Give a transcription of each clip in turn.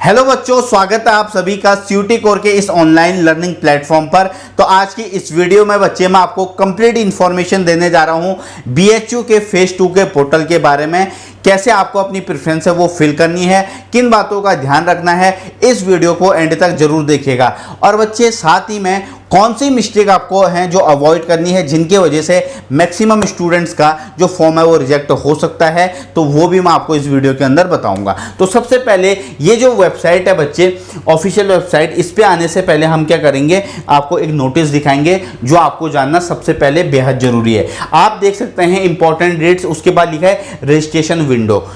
Hello बच्चों, स्वागत है आप सभी का सीयूटी कोर के इस ऑनलाइन लर्निंग प्लेटफॉर्म पर। तो आज की इस वीडियो में बच्चे मैं आपको कंप्लीट इन्फॉर्मेशन देने जा रहा हूं बीएचयू के फेज 2 के पोर्टल के बारे में। कैसे आपको अपनी प्रेफरेंस है वो फिल करनी है, किन बातों का ध्यान रखना है, इस वीडियो को एंड तक जरूर देखिएगा। और बच्चे साथ ही में कौन सी मिस्टेक आपको हैं जो अवॉइड करनी है, जिनके वजह से मैक्सिमम स्टूडेंट्स का जो फॉर्म है वो रिजेक्ट हो सकता है, तो वो भी मैं आपको इस वीडियो के अंदर बताऊंगा। तो सबसे पहले ये जो वेबसाइट है बच्चे, ऑफिशियल वेबसाइट, इस पे आने से पहले हम क्या करेंगे, आपको एक नोटिस दिखाएंगे जो आपको जानना सबसे पहले बेहद जरूरी है। आप देख सकते हैं इंपॉर्टेंट डेट्स, उसके बाद लिखा है रजिस्ट्रेशन विंडो।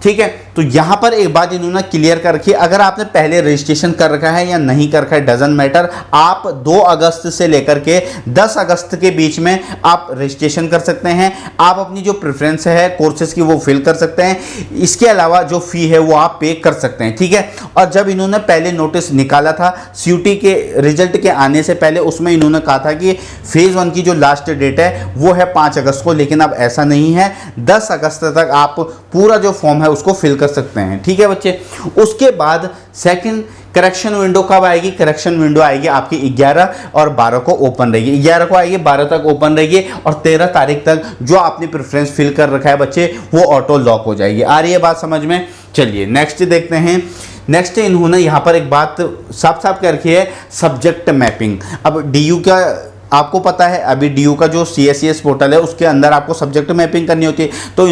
ठीक है, तो यहां पर एक बात इन्होंने क्लियर कर रखी है, अगर आपने पहले रजिस्ट्रेशन कर रखा है या नहीं कर रखा है डजंट मैटर। आप 2 अगस्त से लेकर के 10 अगस्त के बीच में आप रजिस्ट्रेशन कर सकते हैं। आप अपनी जो प्रेफरेंस है कोर्सेज की वो फिल कर सकते हैं। इसके अलावा जो फी है वो आप पे कर सकते हैं। ठीक है, और जब इन्होंने पहले नोटिस निकाला था सीयूटी के रिजल्ट के आने से पहले, उसमें इन्होंने कहा था कि फेज 1 की जो लास्ट डेट है वो है 5 अगस्त को, लेकिन अब ऐसा नहीं है। 10 अगस्त तक आप पूरा जो फॉर्म है उसको फिल कर सकते हैं। ठीक है बच्चे, उसके बाद सेकंड करेक्शन विंडो कब आएगी? करेक्शन विंडो आएगी आपकी 11 और 12 को ओपन रहेगी। 11 को आएगी, 12 तक ओपन रहेगी, और 13 तारीख तक जो आपने प्रेफरेंस फिल कर रखा है बच्चे वो ऑटो लॉक हो जाएगी। आ रही है बात समझ में? चलिए नेक्स्ट देखते हैं। नेक्स्ट इन्होंने यहाँ पर एक बात साफ साफ कर रखी है, सब्जेक्ट मैपिंग। अब डीयू का आपको पता है, अभी डीयू का जो CSCS पोर्टल है उसके अंदर आपको सब्जेक्ट मैपिंग करनी होती है। तो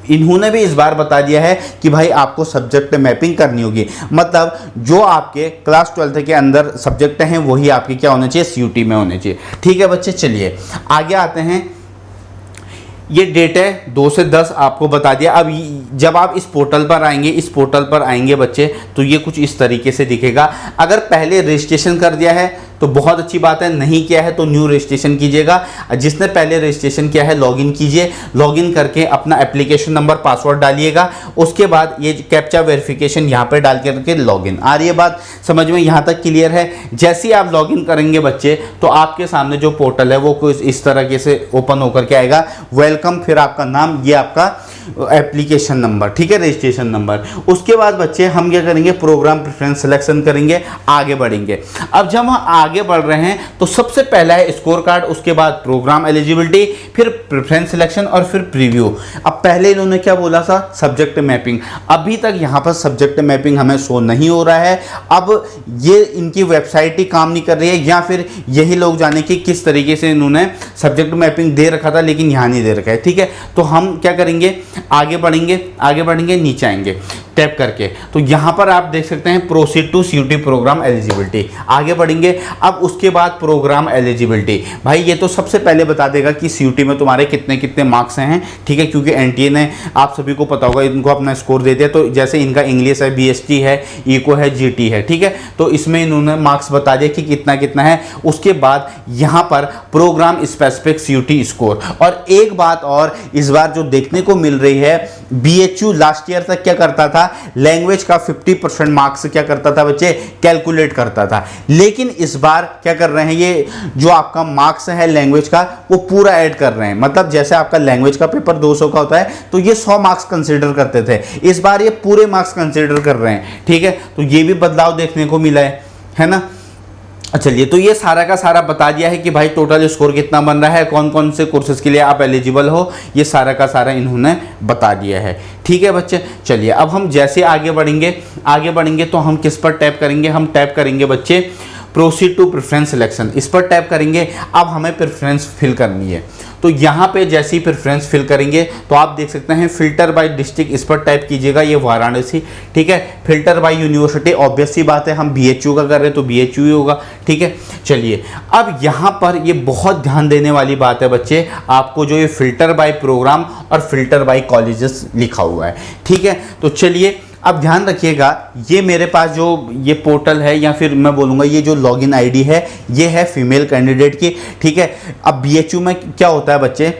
इन्होंने भी इस बार बता दिया है कि भाई आपको सब्जेक्ट मैपिंग करनी होगी। मतलब जो आपके क्लास 12th के अंदर सब्जेक्ट हैं वही आपके क्या होने चाहिए, सीयूटी में होने चाहिए। ठीक है बच्चे, चलिए आगे आते हैं। ये डेट है 2 से 10 आपको बता दिया। अब जब आप इस पोर्टल पर आएंगे बच्चे, तो ये कुछ इस तरीके से दिखेगा। अगर पहले रजिस्ट्रेशन कर दिया है तो बहुत अच्छी बात है, नहीं किया है तो न्यू रजिस्ट्रेशन कीजिएगा। जिसने पहले रजिस्ट्रेशन किया है लॉगिन कीजिए, लॉगिन करके अपना एप्लीकेशन नंबर पासवर्ड डालिएगा। उसके बाद ये कैप्चा वेरिफिकेशन यहाँ पे डाल करके लॉगिन। आ रही है बात समझ में? यहाँ तक क्लियर है? जैसे ही आप लॉगिन करेंगे बच्चे तो आपके सामने जो पोर्टल है वो कुछ इस तरीके से ओपन होकर के आएगा। वेलकम, फिर आपका नाम, ये आपका एप्लीकेशन नंबर, ठीक है, रजिस्ट्रेशन नंबर। उसके बाद बच्चे हम क्या करेंगे, प्रोग्राम प्रेफरेंस सिलेक्शन करेंगे, आगे बढ़ेंगे। अब जब हम आगे बढ़ रहे हैं तो सबसे पहला है स्कोर कार्ड, उसके बाद प्रोग्राम एलिजिबिलिटी, फिर प्रेफरेंस सिलेक्शन और फिर प्रीव्यू। अब पहले इन्होंने क्या बोला था, सब्जेक्ट मैपिंग। अभी तक यहाँ पर सब्जेक्ट मैपिंग हमें शो नहीं हो रहा है। अब ये इनकी वेबसाइट ही काम नहीं कर रही है, या फिर यही लोग जाने कि किस तरीके से इन्होंने सब्जेक्ट मैपिंग दे रखा था लेकिन यहाँ नहीं दे रखा है। ठीक है, तो हम क्या करेंगे, आगे बढ़ेंगे, नीचे आएंगे टैप करके। तो यहां पर आप देख सकते हैं proceed to CUT program eligibility. आगे बढ़ेंगे। अब उसके बाद प्रोग्राम एलिजिबिलिटी, भाई ये तो सबसे पहले बता देगा कि सीयूटी में तुम्हारे कितने कितने मार्क्स हैं। ठीक है, क्योंकि एनटीए ने, आप सभी को पता होगा, इनको अपना स्कोर दे दिया। तो जैसे इनका इंग्लिश है, बीएसटी है, इको है, जीटी है, ठीक है, तो इसमें इन्होंने मार्क्स बता दिया कि कितना कितना है। उसके बाद यहाँ पर प्रोग्राम स्पेसिफिक सीयूटी स्कोर। और एक बात और इस बार जो देखने को मिल रही है, बीएचयू लास्ट ईयर तक क्या करता था, लैंग्वेज का 50% मार्क्स क्या करता था बच्चे, कैलकुलेट करता था। लेकिन इस बार क्या कर रहे हैं, ये जो आपका मार्क्स है लैंग्वेज का वो पूरा ऐड कर रहे हैं। मतलब जैसे आपका लैंग्वेज का पेपर 200 का होता है तो ये 100 मार्क्स कंसीडर करते थे, इस बार ये पूरे मार्क्स कंसीडर कर रहे हैं। ठीक है, तो ये भी बदलाव देखने को मिला है ना। चलिए, तो ये सारा का सारा बता दिया है कि भाई टोटल स्कोर कितना बन रहा है, कौन कौन से कोर्सेज के लिए आप एलिजिबल हो, ये सारा का सारा इन्होंने बता दिया है। ठीक है बच्चे, चलिए अब हम जैसे आगे बढ़ेंगे तो हम किस पर टैप करेंगे, हम टैप करेंगे बच्चे प्रोसीड टू प्रेफरेंस सिलेक्शन। इस पर टैप करेंगे। अब हमें प्रेफरेंस फिल करनी है। तो यहाँ पे जैसे ही प्रेफरेंस फिल करेंगे तो आप देख सकते हैं फिल्टर बाय डिस्ट्रिक्ट, इस पर टाइप कीजिएगा, ये वाराणसी। ठीक है, फिल्टर बाय यूनिवर्सिटी, ऑब्वियस सी बात है, हम बीएचयू का कर रहे हैं तो बीएचयू ही होगा। ठीक है, चलिए अब यहाँ पर ये बहुत ध्यान देने वाली बात है बच्चे, आपको जो ये फिल्टर बाय प्रोग्राम और फिल्टर बाय कॉलेजेस लिखा हुआ है। ठीक है, तो चलिए अब ध्यान रखिएगा, ये मेरे पास जो ये पोर्टल है, या फिर मैं बोलूँगा ये जो लॉगिन आईडी है, ये है फीमेल कैंडिडेट की। ठीक है, अब बीएचयू में क्या होता है बच्चे,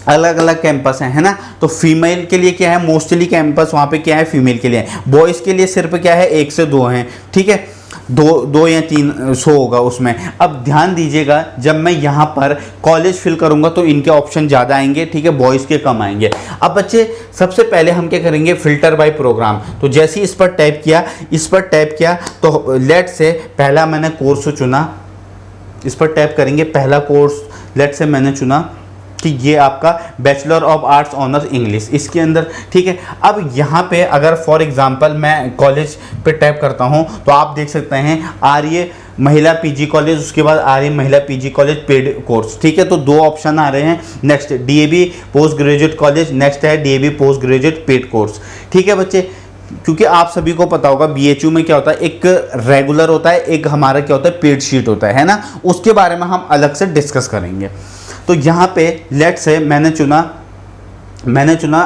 अलग अलग कैंपस हैं, है ना। तो फीमेल के लिए क्या है, मोस्टली कैंपस वहाँ पे क्या है, फीमेल के लिए है। बॉयज़ के लिए सिर्फ क्या है, 1 से 2 हैं। ठीक है, दो या 300 होगा उसमें। अब ध्यान दीजिएगा, जब मैं यहाँ पर कॉलेज फिल करूँगा तो इनके ऑप्शन ज़्यादा आएंगे, ठीक है, बॉयज़ के कम आएंगे। अब बच्चे सबसे पहले हम क्या करेंगे, फ़िल्टर बाय प्रोग्राम। तो जैसे ही इस पर टैप किया तो लेट से पहला मैंने कोर्स चुना, इस पर टैप करेंगे, पहला कोर्स लेट से मैंने चुना कि ये आपका bachelor of arts honours English, इसके अंदर, ठीक है। अब यहाँ पे अगर फॉर एग्जांपल मैं कॉलेज पे टैप करता हूँ तो आप देख सकते हैं आर्य महिला पीजी कॉलेज, उसके बाद आर्य महिला पीजी कॉलेज पेड कोर्स, ठीक है। तो 2 ऑप्शन आ रहे हैं। Next DAV post graduate college, next है DAV post graduate paid course, ठीक है बच्चे। क्योंकि आप सभी को पता होगा बीएचयू में क्या होता है, एक रेगुलर होता है, एक हमारा क्या होता है पेड शीट होता है ना, उसके बारे में हम अलग से डिस्कस करेंगे। तो यहाँ पे लेट से मैंने चुना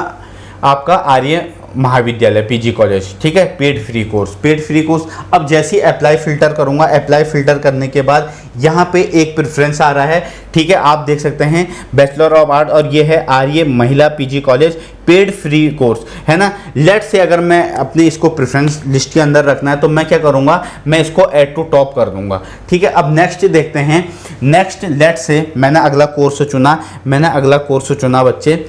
आपका आर्य महाविद्यालय पीजी कॉलेज, ठीक है, पेड फ्री कोर्स। अब जैसे ही अप्लाई फिल्टर करूँगा, अप्लाई फिल्टर करने के बाद यहाँ पे एक प्रेफरेंस आ रहा है, ठीक है, आप देख सकते हैं बैचलर ऑफ आर्ट, और ये है आर्य महिला PG college paid free course, है ना। लेट से अगर मैं अपने इसको प्रेफरेंस लिस्ट के अंदर रखना है तो मैं क्या करूँगा, मैं इसको ऐड टू टॉप कर दूंगा, ठीक है। अब नेक्स्ट देखते हैं, नेक्स्ट लेट से मैंने अगला कोर्स चुना बच्चे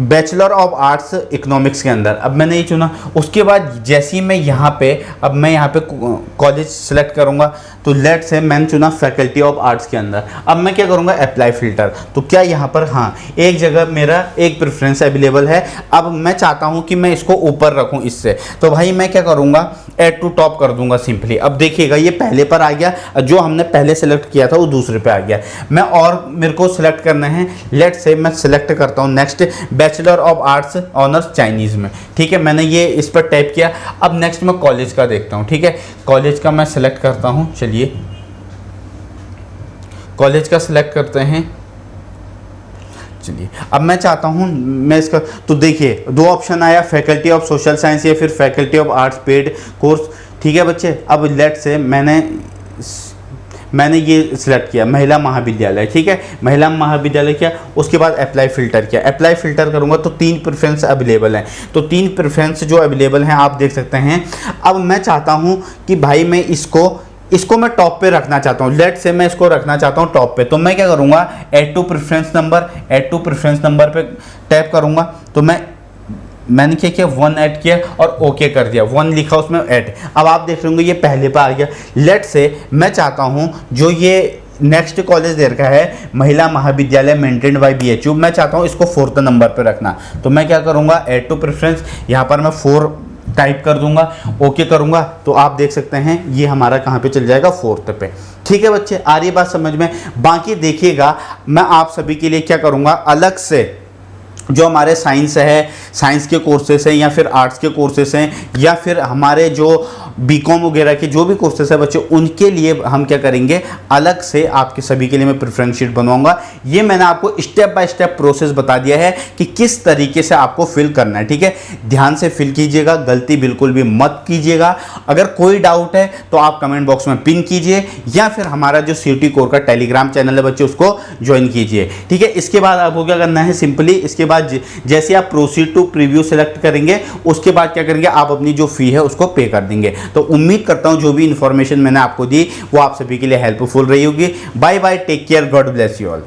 बैचलर ऑफ आर्ट्स इकोनॉमिक्स के अंदर। अब मैंने ये चुना, उसके बाद जैसे ही मैं यहाँ पे कॉलेज सेलेक्ट करूँगा तो लेट से मैंने चुना फैकल्टी ऑफ आर्ट्स के अंदर। अब मैं क्या करूँगा, अप्लाई फिल्टर। तो क्या यहाँ पर, हाँ, एक जगह मेरा एक प्रेफरेंस अवेलेबल है। अब मैं चाहता हूँ कि मैं इसको ऊपर रखूँ इससे, तो भाई मैं क्या करूँगा, ऐड टू टॉप कर दूंगा सिंपली। अब देखिएगा ये पहले पर आ गया, जो हमने पहले सेलेक्ट किया था वो दूसरे पे आ गया। मैं और मेरे को सिलेक्ट करना है, लेट से मैं सिलेक्ट करता हूँ next bachelor of arts honours Chinese में, ठीक है। मैंने ये इस पर टैप किया। अब नेक्स्ट मैं कॉलेज का देखता हूँ, ठीक है, कॉलेज का मैं सेलेक्ट करता हूँ। चलिए कॉलेज का सिलेक्ट करते हैं। चलिए अब मैं चाहता हूँ मैं इसका, तो देखिए 2 ऑप्शन आया, फैकल्टी ऑफ सोशल साइंस या फिर faculty of arts paid course, ठीक है बच्चे। अब लेट से मैंने ये सिलेक्ट किया महिला महाविद्यालय, ठीक है, महिला महाविद्यालय किया, उसके बाद अप्लाई फ़िल्टर किया। अप्लाई फ़िल्टर करूँगा तो 3 प्रेफरेंस अवेलेबल हैं, तो 3 प्रेफरेंस जो अवेलेबल हैं आप देख सकते हैं। अब मैं चाहता हूँ कि भाई मैं इसको मैं टॉप पे रखना चाहता हूँ, लेट से मैं इसको रखना चाहता हूँ टॉप पे। तो मैं क्या करूँगा, ऐड टू प्रेफरेंस नंबर पे टैप करूँगा। तो मैंने क्या किया, 1 ऐड किया और ओके कर दिया, 1 लिखा उसमें ऐड। अब आप देख रहे होंगे ये पहले पे आ गया। लेट से मैं चाहता हूँ जो ये नेक्स्ट कॉलेज दे रखा है महिला महाविद्यालय मेंटेन्ड बाय बीएचयू, मैं चाहता हूँ इसको 4th नंबर पे रखना। तो मैं क्या करूँगा, ऐड टू प्रेफरेंस, यहाँ पर मैं 4 टाइप कर दूंगा, ओके करूंगा। तो आप देख सकते हैं ये हमारा कहाँ पे चल जाएगा, 4th पे, ठीक है बच्चे। आ रही बात समझ में। बाकी देखिएगा मैं आप सभी के लिए क्या करूँगा, अलग से जो हमारे साइंस के कोर्सेस हैं या फिर आर्ट्स के कोर्सेस हैं या फिर हमारे जो बीकॉम वगैरह के जो भी कोर्सेस हैं बच्चे, उनके लिए हम क्या करेंगे, अलग से आपके सभी के लिए मैं प्रेफरेंस शीट बनवाऊंगा। ये मैंने आपको स्टेप बाय स्टेप प्रोसेस बता दिया है कि किस तरीके से आपको फिल करना है, ठीक है। ध्यान से फिल कीजिएगा, गलती बिल्कुल भी मत कीजिएगा। अगर कोई डाउट है तो आप कमेंट बॉक्स में पिन कीजिए या फिर हमारा जो सीयूटी कोर का टेलीग्राम चैनल है बच्चे उसको ज्वाइन कीजिए, ठीक है। इसके बाद आपको क्या करना है, सिंपली इसके बाद जैसे आप प्रोसीड टू प्रीव्यू सेलेक्ट करेंगे उसके बाद क्या करेंगे, आप अपनी जो फी है उसको पे कर देंगे। तो उम्मीद करता हूं जो भी इंफॉर्मेशन मैंने आपको दी वो आप सभी के लिए हेल्पफुल रही होगी। Bye bye, take care, God bless you all.